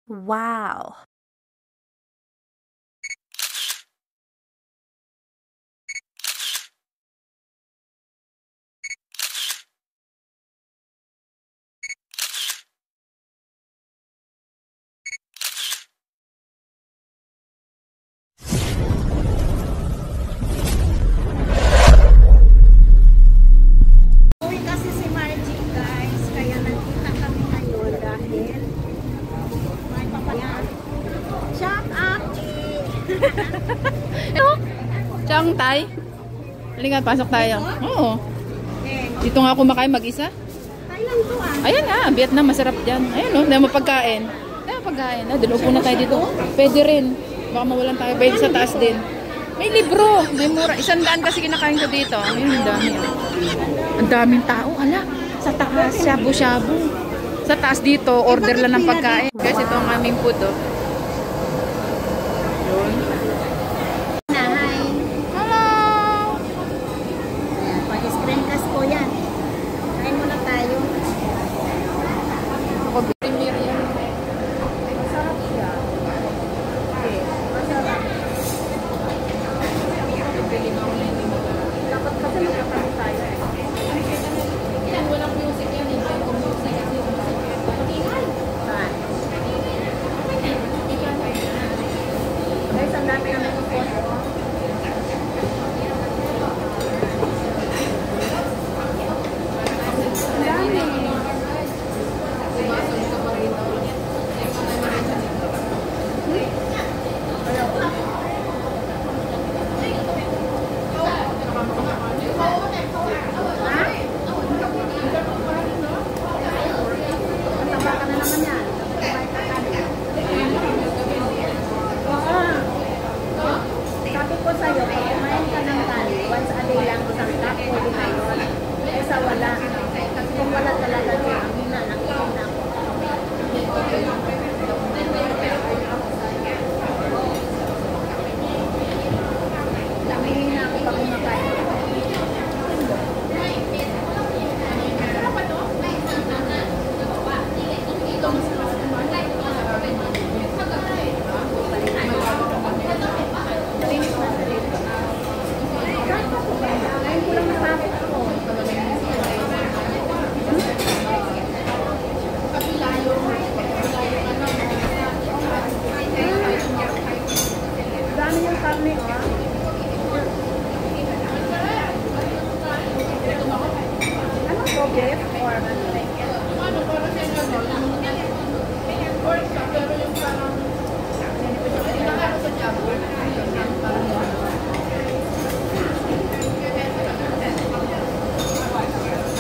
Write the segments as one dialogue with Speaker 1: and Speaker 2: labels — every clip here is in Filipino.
Speaker 1: Wow.
Speaker 2: Uwi kasi si Margie, guys. Kaya nagkita kami ngayon dahil may papayaan. Shut up,
Speaker 3: Chang Tay. Halika, pasok tayo. Oo. Dito nga kumakain mag-isa.
Speaker 2: Thailand to ah.
Speaker 3: Ayan nga, Vietnam, masarap dyan. Ayan o, dahil mapagkain. Dahil mapagkain. Dilo po na tayo dito. Pwede rin. Baka mawalan tayo. Pwede sa taas din. May libro. May mura. 100 kasi kinakain ko dito. Ayun, ang dami. Ang daming tao. Hala, sa taas, shabu-shabu. Sa taas dito, order lang ng pagkain. Guys, ito ang aming food, oh. Yun.
Speaker 2: Hi.
Speaker 3: Hello!
Speaker 2: Ayan, pag-screen cast po yan. Kain muna tayo.
Speaker 3: Ako, premier yan.
Speaker 2: Masarap siya. Okay. Masarap. Dapat kasi magkakaroon tayo.
Speaker 3: Yan, walang music yan. Iba yung music.
Speaker 2: Guys, ang dami na nagpo-photo. Ang dami. Mataba ka na naman yan. Sabi ko sa'yo, pag kumain ka ng tali, once a day lang isang cup, pwede na yun. Kaysa wala. Kung wala talaga niya, ang hina, nakikin na ako. Lamingin na ako pag kumakain. Malinis na sa lips. Ngayon ko lang natapos ako. Dami yung karne, oh. Ano to, beef? Or ano?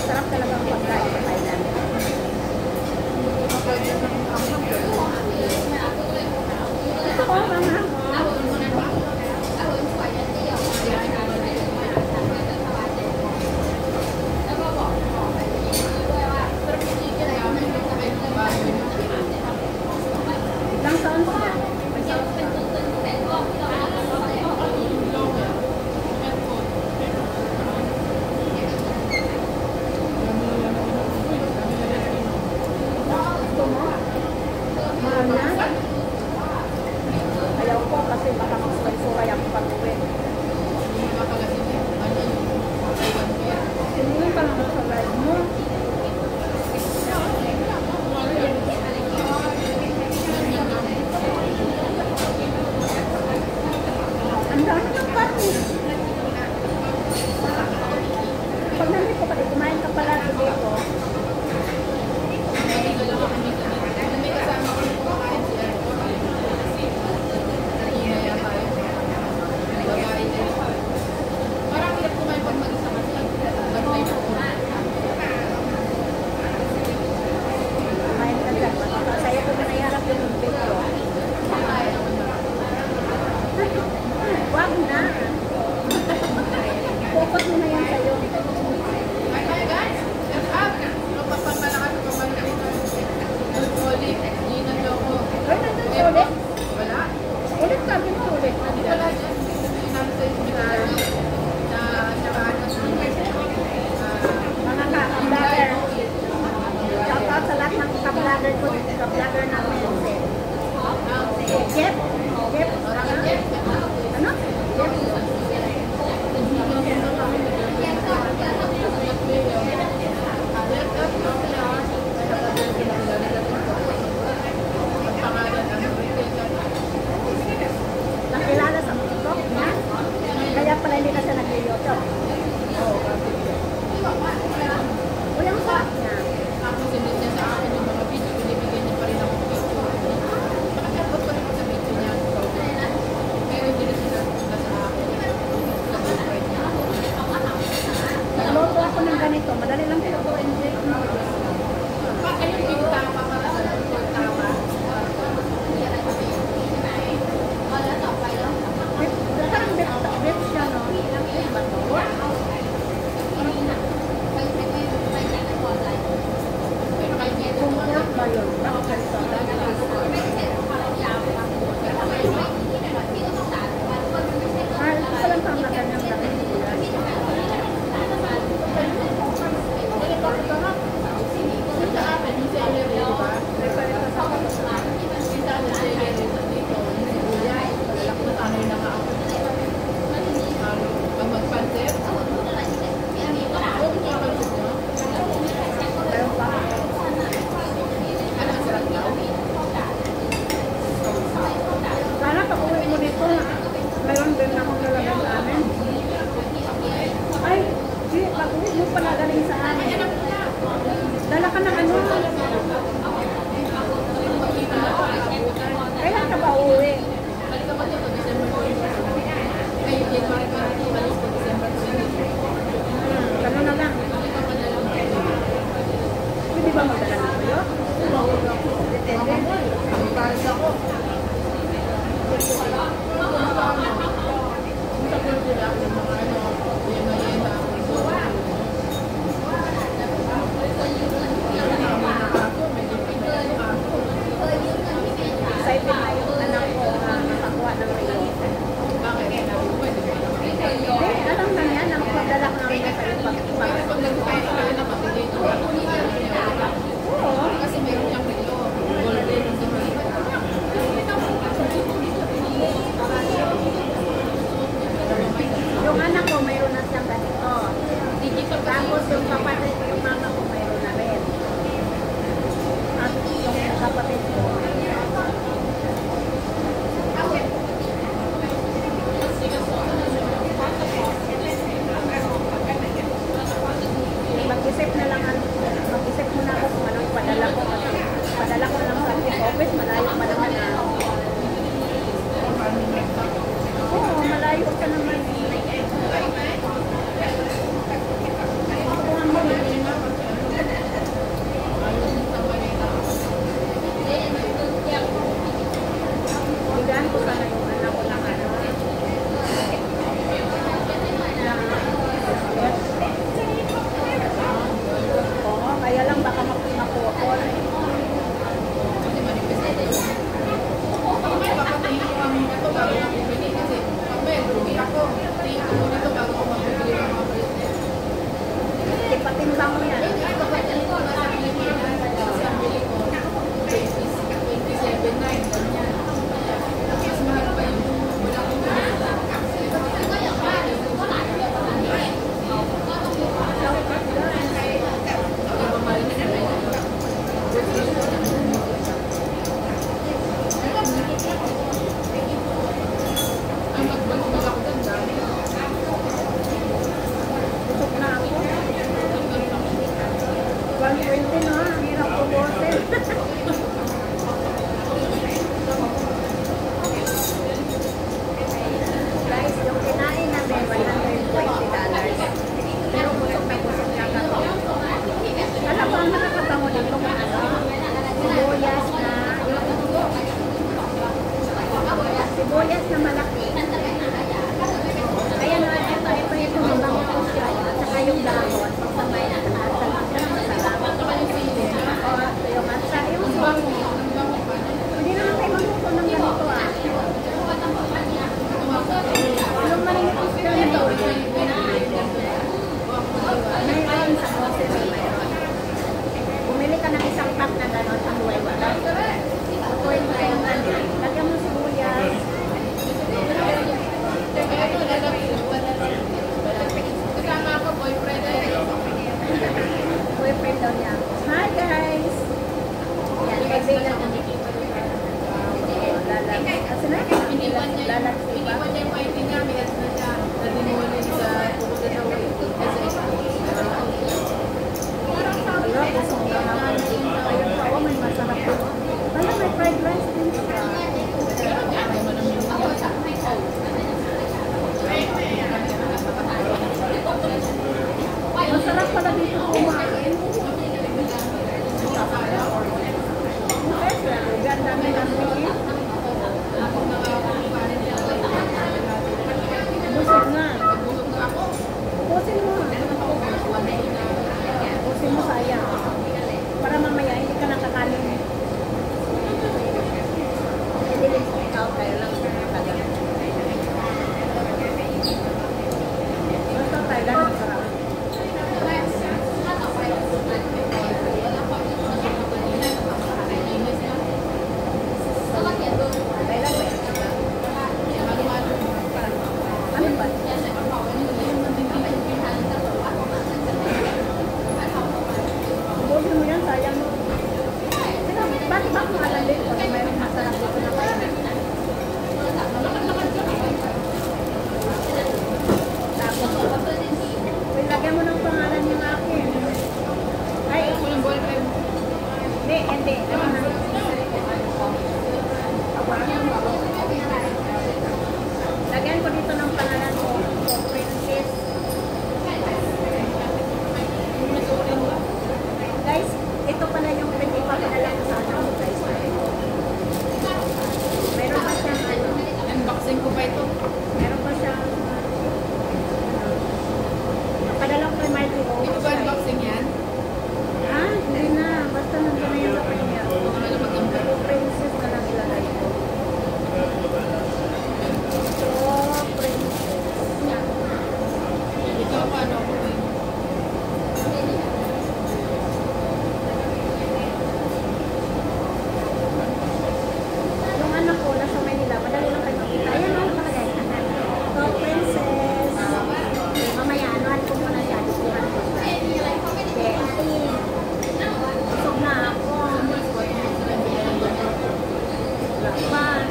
Speaker 2: Sarap talaga ang pagkain sa Thailand. Ito ko, mama. Ilang taon siya? Gusto mo? Mahal na? Ayaw ko kasi baka magsuray ako pag-uwi. Tingin pa lang sa live mo. Ang dami ng karne. Pag nandito ka, kumain ka pala dito. Kumain ka dyan. Sa'yo ko na iharap yung video. Wag na. Focus mo na yan sa'yo. Ay, nandun siya ulit? Ulit ka, bin ulit. Mga ka-vlogger. Shout out sa lahat ng ka-vlogger ko, ka-vlogger namin. ko sana yung anak ko ng ano. Oo, kaya lang baka makuha ko. Ipatimbang mo yan. Busog na ako. 120 na, ang hirap ko bosin. Guys, yung kinain namin, $120. Pero busog na kami. Alam mo, ang nakakabango dito kung ano, sibuyas na, sibuyas na malaki. Ayan o, ito yung bango ko siya. At saka yung dahon, pagsamay na masarap. O, yung atsa, yung bango. Hindi naman tayo magluto ng ganito ah. Yung malinipis ka nito. Mayroon sa boses, mayroon. Bumili ka ng isang pack na gano'n sa huway wala. Kukuhin mo kayong ano. Lagyan mo sibuyas.
Speaker 3: Kasama ako, boyfriend.
Speaker 2: Boyfriend daw niya. Hi guys! Yan, pagbilang ko. Kasi na,
Speaker 3: Iniwan niya yung waiting niya, may ads na siya. Nadinulin sa pumunta sa waiting.
Speaker 2: Wala, busog na naman. Ayun pa, may masarap po. Wala, may fried rice din siya. Masarap pala dito kumain. Ganda na namin. Busog na. Pusin mo. Pusin mo sayang. Para mamaya hindi ka nakakanin. Hindi din po ikaw kayo lang. Basta Thailand masarap. Ano ba? Busin mo yan, sayang. Bakit ba kung alam dito na mayroong masarap dito na kainin? Tapos, lagyan mo ng pangalan yung akin. Ay, hindi. Lagyan ko dito ng pangalan ko, Princess. Guys, ito pala yung pinipakilala ko sa anak mo guys. Meron pa siyang ano.
Speaker 3: Unboxing ko pa ito.
Speaker 2: Meron pa siyang padala ko kay Marty O.
Speaker 3: Ito ba unboxing yan?
Speaker 2: Ah, hindi na. Basta nandun na yun sa kanya. Pero Princess na lang ilagay ko. So, Princess.
Speaker 3: Ito ako ano ko eh.
Speaker 2: Yung anak ko, nasa Manila, madali lang kayo makita. Ayan o, nakalagay. So, Princess. Mamaya, anuhan ko muna siya. Diskuhan ko siya. Betty. Busog na ako. Lakpan.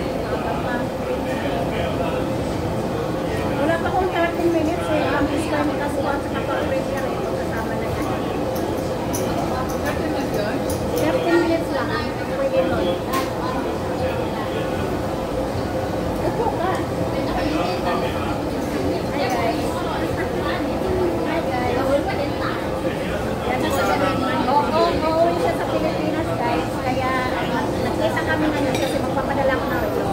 Speaker 2: Wala pa akong 13 minutes eh. Ang iska ni Kasuan sa kapag-breaker eh. Kasama na yan. 13 minutes lang. Pwede nun. Upo ka. Hi guys. Hi guys. Yan po. Oo, siya sa Pilipinas guys. Kaya nakita kami ngayon kasi magpapadala ko ng relo.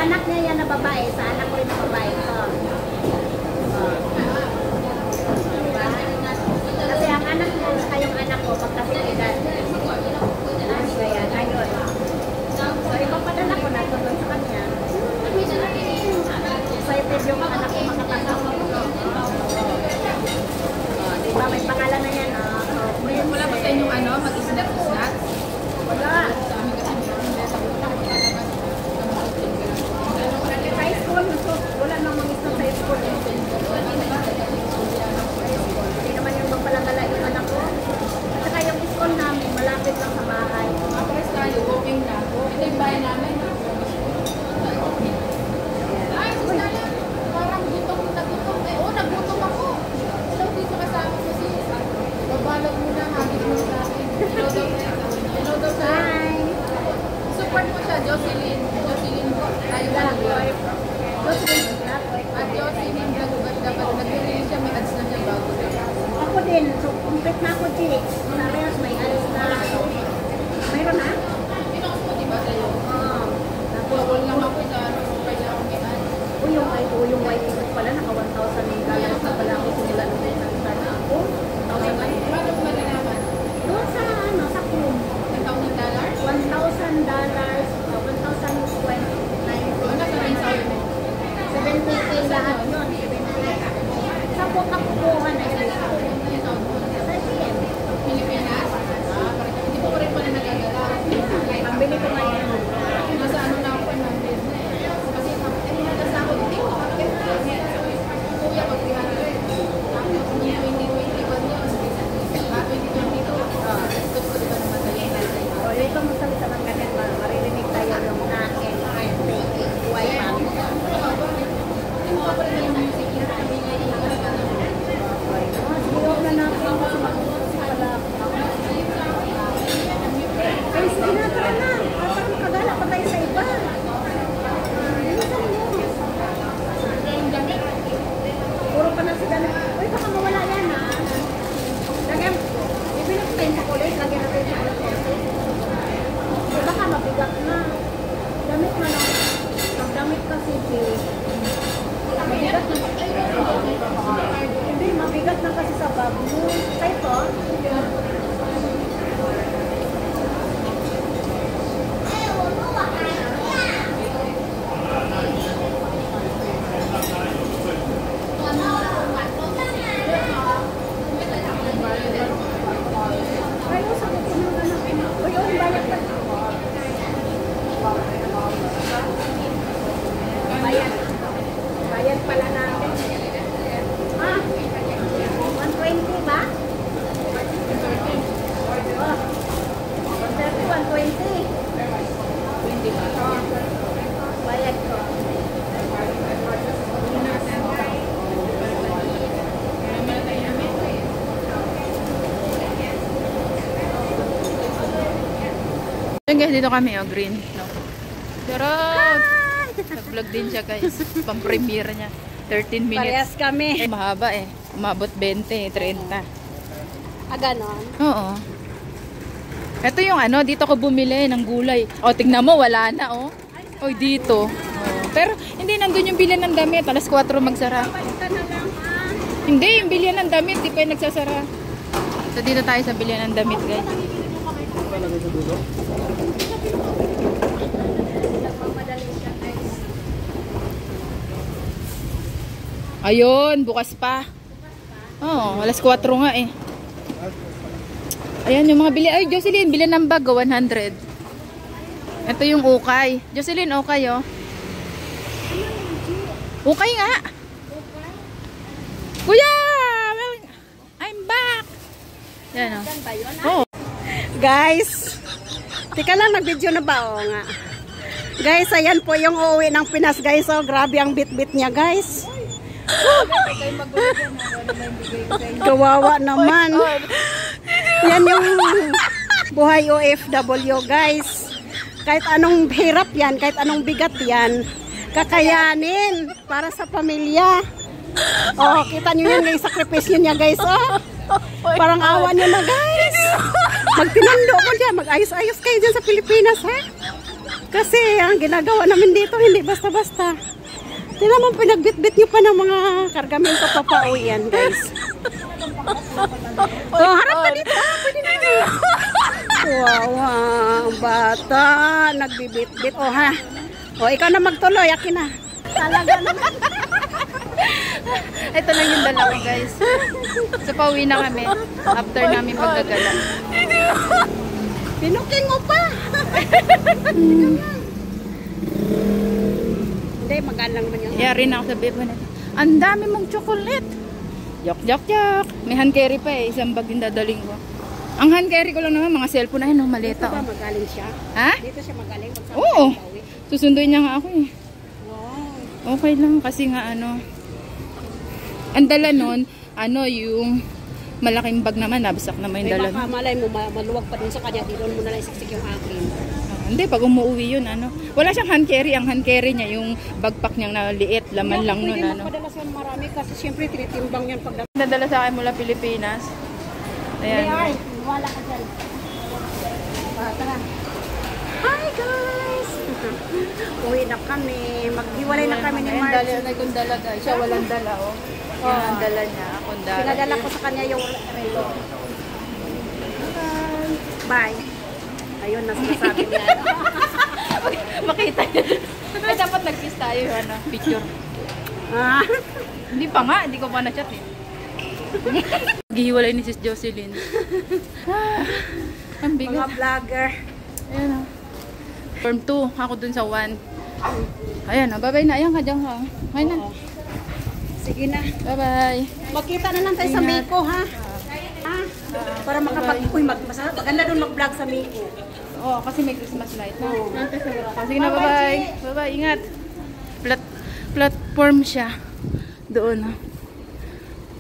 Speaker 2: anak niya yan na babae, sa anak ko rin na babae ko. Diba? Kasi ang anak niya, kayong anak ko, pagkasilidan. Kaya, ayun. So, ipapadala ko na ito doon sa kanya. Excited yung anak ko makatanggap. Diba, may pangalan na yan.
Speaker 3: Wala ba sa inyong mag-snack?
Speaker 2: Wala. Sa school, wala nang mga isang sa school. Hindi naman yung magpalagala yung anak ko. At saka yung school namin, malapit lang sa bahay.
Speaker 3: Atras tayo, walking na. Ito yung bahay namin. Ay, susala. Parang gutom na gutom. Oo, nagutom ako. Hello, dito kasama ko si babalog mo na, hagit mo sa akin. Hello daw sa Hello daw sa
Speaker 2: Hi!
Speaker 3: Support mo siya, Jocelyn. Jocelyn ko. Tayo ba nag-work? At Jocelyn, dapat nag-release siya, may ads na siya bago.
Speaker 2: Ako din. So, complete na ako, Chik. Parehas may alis na. Mayroon na?
Speaker 3: Pinost mo, diba, sa'yo?
Speaker 2: Oo.
Speaker 3: Bawal lang ako sa pwede ako may ads.
Speaker 2: Yung white ticket pala, naka 1,000 yung dollars na pala ako simula nung nagsalita na ako.
Speaker 3: Paano mo malalaman?
Speaker 2: Doon sa, sa Chrome.
Speaker 3: $1,000?
Speaker 2: $1,000, 1,029.
Speaker 3: Ano sa rin sa'yo mo?
Speaker 2: 70K lahat yun. 70K. Sa po kakukuha na yun. Sa GM.
Speaker 3: Pilipinas? Hindi po rin pala nagagala.
Speaker 2: Pambili ko ngayon.
Speaker 3: Nasa ano na ako ng business. Kasi nasa ako dito. Kuya ko 300. Tapos 2021 yun. 2022. Gusto ko diba naman tayo natin.
Speaker 2: O, ito mo salita ng ganyan. Maririnig tayo yung nakin. Wifi.
Speaker 3: Hindi mo pa rin yung music yun.
Speaker 2: Siguro na natin kasi mag-music pala. Ay, sige na, tara na. Para makagala pa tayo sa iba. Puro pa na si Dana. Uy, baka mawala yan ha. Lagyan, ibinag tayo sa kulit. Lagyan natin sa kulit. Baka mabigat na. Damit na lang. Pag damit kasi, mabigat na. Hindi, mabigat na kasi sa bag mo. Sa ito, ay, sa ko ng anak. Uy, bayad pa. Bayad pala natin. Ah, 120 ba? Oh, 120.
Speaker 3: 20 ba?
Speaker 2: Bayad ko.
Speaker 3: Ayun guys, dito kami, green. No. Charot! Nag-vlog din siya guys. Pang-premiere niya. 13 minutes.
Speaker 2: Parehas kami.
Speaker 3: Mahaba eh. Umabot 20, 30.
Speaker 2: Ah, ganon?
Speaker 3: Oo. Ito yung dito ko bumili ng gulay. O, tingnan mo, wala na oh. Oy, dito. Oh. Pero hindi nandun yung bilhan ng damit. Alas 4 magsara.
Speaker 2: Balikan na lang ah.
Speaker 3: Hindi, yung bilhan ng damit. Di pa yung nagsasara. So, dito tayo sa bilhan ng damit guys. Ayun, bukas pa. Oo, alas 4 nga eh. Ayan yung mga bili. Ay, Jocelyn, bilhan ng bag, 100. Ito yung ukay. Jocelyn, ukay oh. Ukay nga. Kuya! I'm back! Yan oh. Oh.
Speaker 2: Guys, tika lang, nag-video na ba? Oo nga. Guys, ayan po yung uuwi ng Pinas guys. Oh, grabe ang bit-bit niya guys. Kawawa naman. Yan yung buhay OFW guys. Kahit anong hirap yan, kahit anong bigat yan, kakayanin para sa pamilya. Oh, kita nyo yan guys, sakripisyo niya guys. Oh, parang awa nyo na guys. Magtinando ko dyan, mag-ayos-ayos kayo dyan sa Pilipinas ha. Kasi ang ginagawa namin dito hindi basta-basta. Hindi naman pinagbitbit nyo pa ng mga kargamento papauwi yan, guys. Oh, harap ka dito. Pwede na. Wow, ang bata. Nagbibitbit. Oh, ha. Oh, ikaw na magtuloy. Akin na. Talaga naman.
Speaker 3: Ito lang yung dala ko, guys. So, pauwi na kami. After namin maggagala.
Speaker 2: Pinuking mo pa. Hindi, magalang man yun.
Speaker 3: Yari na ako sa bebo na ito. Ang dami mong chocolate. Yok, yok, yok. May hand carry pa eh. Isang bag yung dadaling ko. Ang hand carry ko lang naman, mga cellphone na yun, no? Maleta.
Speaker 2: Dito ba magaling siya?
Speaker 3: Ha?
Speaker 2: Dito siya magaling.
Speaker 3: Oo. Susunduin niya nga ako eh.
Speaker 2: Wow.
Speaker 3: Okay lang kasi nga ano. Ang dala nun, ano yung malaking bag naman, nabsak naman yung
Speaker 2: May
Speaker 3: dala.
Speaker 2: baka malay mo, maluwag pa din sa kanya. Di doon mo na lang isiksik yung akin.
Speaker 3: Hindi, pag umuwi yun, ano. Wala siyang hand carry. Ang hand carry niya, yung backpack niyang naliit, laman lang nun,
Speaker 2: Pwede
Speaker 3: ano.
Speaker 2: magpadala siya marami kasi siyempre tinitimbang yan pag
Speaker 3: Nadala sa akin mula Pilipinas. Ayan.
Speaker 2: ay, wala ka dyan. Tara. Hi guys! Uwi na kami. Maghiwalay na kami ni
Speaker 3: Ayan,
Speaker 2: Marge.
Speaker 3: dala kong dala, guys. Siya walang dala, oh. Yan ang dala niya. Akong dala.
Speaker 2: Pinadala ko sa kanya yung relo. Bye. Ayun, nasasabi niya.
Speaker 3: Makita niya. Ay, dapat nag-kiss tayo, ano, picture.
Speaker 2: Ah.
Speaker 3: Hindi pa nga, hindi ko pa na-chat eh. Gihiwalay ni Sis Jocelyn. Ang
Speaker 2: Mga
Speaker 3: bigat.
Speaker 2: vlogger.
Speaker 3: Ayan o. Form 2, ako dun sa 1. Ayan o, bye-bye na. Ayan ka dyan ka. Ayan na.
Speaker 2: Sige na.
Speaker 3: Bye-bye.
Speaker 2: Magkita na lang tayo sa Miko, ha? Ha? Para makapag-uy, maganda doon mag-vlog sa Miko.
Speaker 3: Oo, kasi may Christmas light na. Sige na, bye-bye. Bye-bye, ingat. Platform siya. Doon.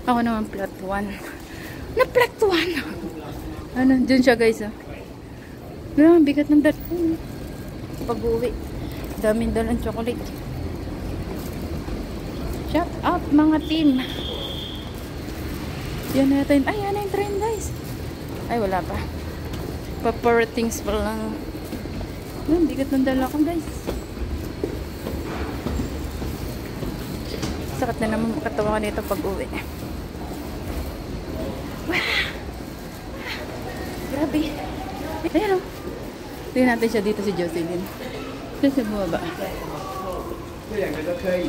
Speaker 3: Ako naman plat 1. Na plat 1. Ano, dun siya guys. No, bigat ng dat ko. Pag-uwi. Daming dalang chocolate. Shout out mga team. Yan na yata yun. Ay, yan na yung train guys. Ay, wala pa. Paparatings pa lang. Yan, bigat ng dala ko guys. Sakat na naman makatawa ko nito pag-uwi. Grabe. Ayan o. Tingnan natin siya dito si Jocelyn. Saan siya bumaba?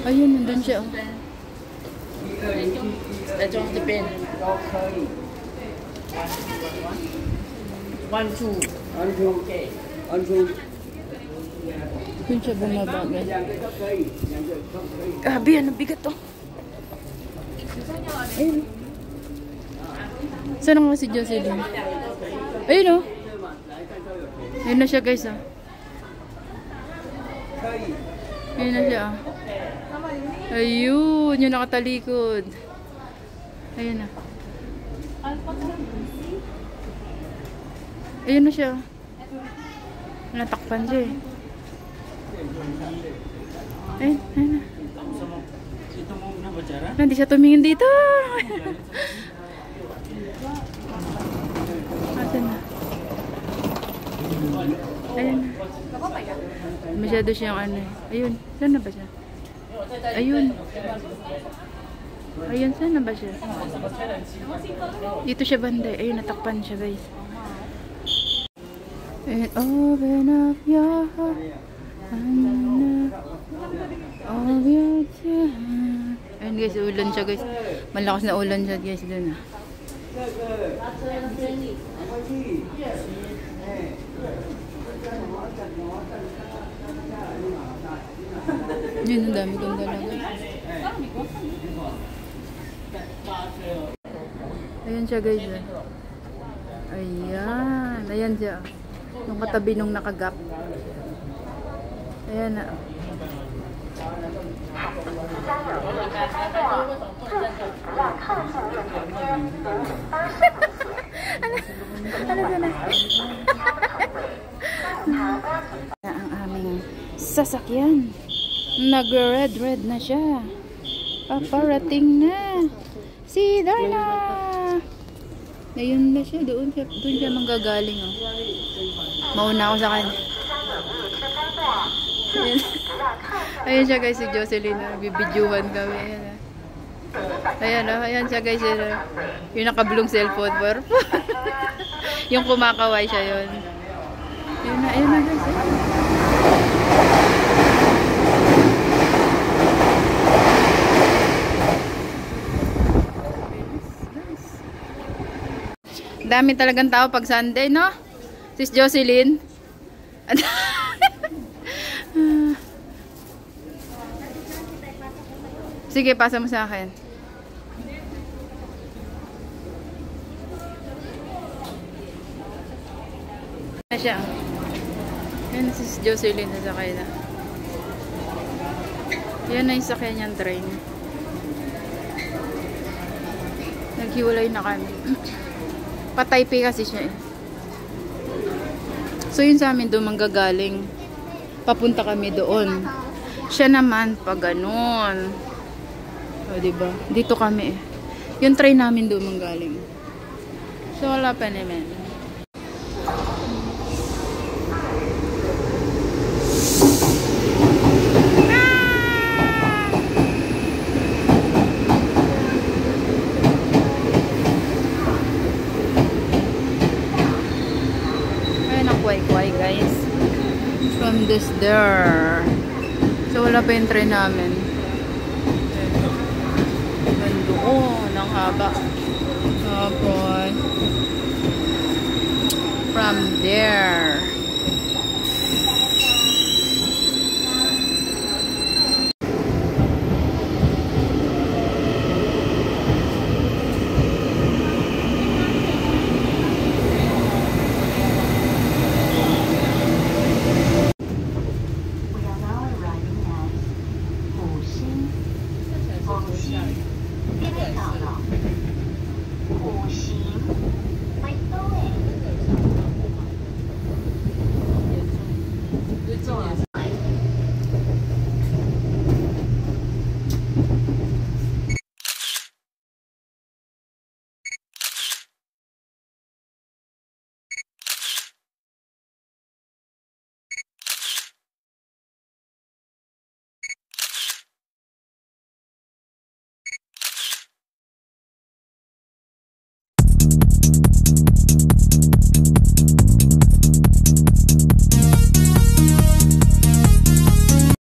Speaker 3: Ayun, nandun siya o. Doon siya bumaba. Grabe, ano bigat to. Ayun. Saan nga si Jocelyn? Ayun o. Ayun na siya guys o. Ayun na siya o. Ayun, yung nakatalikod. Ayun na. Ayun na siya. Natakpan siya eh. Ayun, ayun na. Hindi siya tumingin dito. Asan na? Ayun na. Masyado siyang ano eh. Ayun, saan na ba siya? Ayun. Ayun, saan na ba siya? Dito siya banda. Ayun, natakpan siya guys. And open up your heart and all your time. Ayun guys, ulan siya guys. Malakas na ulan siya guys dun ah. Yun, ang dami kong dala guys. Ayan siya guys. Ayan. Ayan siya. Nung katabi nung nakagap. Ayan na. Ano na? Ang aming sasakyan. Nag-red na siya. Paparating na. Si Darna. Ayun na siya. Doon siya manggagaling. Oh. Mauna ako sa kanya. Ayan. Ayan siya guys, si Jocelyn. Bibidyohan kami. Ayan. Ayan siya guys. Yung nakablong cellphone. Yung kumakaway siya yun. Ayan na guys. Dami talagang tao pag Sunday, no? Sis Jocelyn. Sige, pasa mo sa akin. Na siya. Yan si Jocelyn na sakay na. Yan na yung sakay niyang train. Naghiwalay na kami. Pataypi kasi siya eh. So yun sa amin doon manggagaling. Papunta kami doon. Siya naman pag ganun. O diba? Dito kami eh. Yung train namin doon manggaling. So wala pa naman. Kway guys from this there, so wala pa yung train namin. Doon ang haba, tapos from there